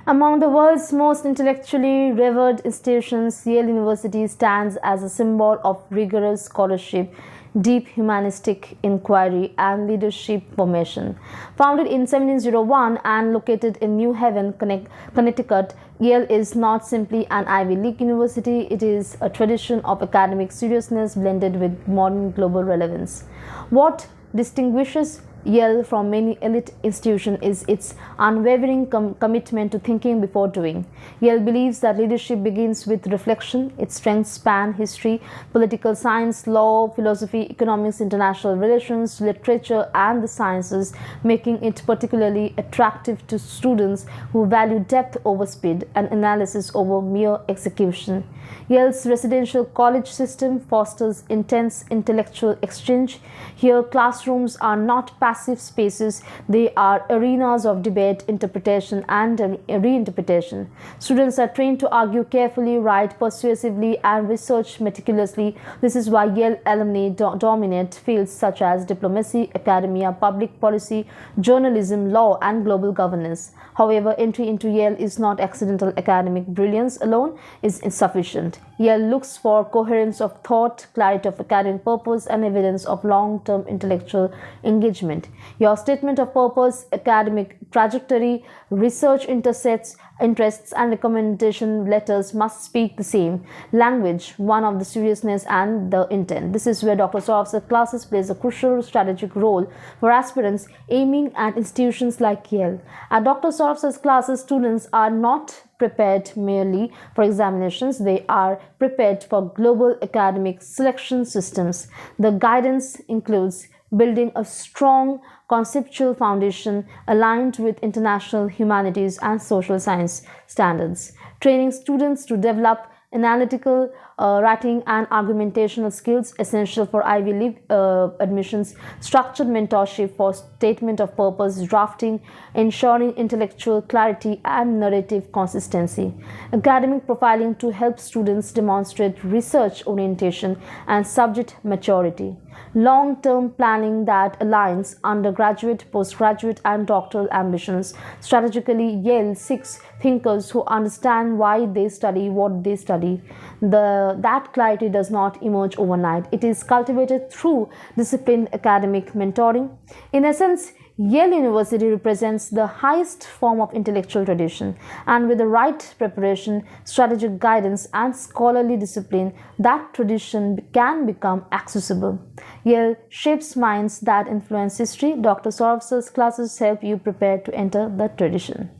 Among the world's most intellectually revered institutions, Yale University stands as a symbol of rigorous scholarship, deep humanistic inquiry, and leadership formation. Founded in 1701 and located in New Haven, Connecticut, Yale is not simply an Ivy League university, it is a tradition of academic seriousness blended with modern global relevance. What distinguishes Yale from many elite institutions is its unwavering commitment to thinking before doing. Yale believes that leadership begins with reflection. Its strengths span history, political science, law, philosophy, economics, international relations, literature, and the sciences, making it particularly attractive to students who value depth over speed and analysis over mere execution. Yale's residential college system fosters intense intellectual exchange. Here, classrooms are not passive spaces, they are arenas of debate, interpretation, and reinterpretation. Students are trained to argue carefully, write persuasively, and research meticulously. This is why Yale alumni dominate fields such as diplomacy, academia, public policy, journalism, law, and global governance. However, entry into Yale is not accidental. Academic brilliance alone is insufficient. Yale looks for coherence of thought, clarity of academic purpose, and evidence of long-term intellectual engagement. Your statement of purpose, academic trajectory, research interests, and recommendation letters must speak the same language, one of the seriousness and the intent. This is where Dr. Sorof's classes plays a crucial strategic role for aspirants aiming at institutions like Yale. At Dr. Sorof's classes, students are not prepared merely for examinations, they are prepared for global academic selection systems. The guidance includes building a strong conceptual foundation aligned with international humanities and social science standards, training students to develop analytical writing and argumentational skills essential for Ivy League admissions, structured mentorship for statement of purpose drafting, ensuring intellectual clarity and narrative consistency, academic profiling to help students demonstrate research orientation and subject maturity, long-term planning that aligns undergraduate, postgraduate, and doctoral ambitions. Strategically, Yale seeks thinkers who understand why they study what they study. That clarity does not emerge overnight. It is cultivated through disciplined academic mentoring. In essence, Yale University represents the highest form of intellectual tradition, and with the right preparation, strategic guidance, and scholarly discipline, that tradition can become accessible. Yale shapes minds that influence history. Dr. Sorof's classes help you prepare to enter the tradition.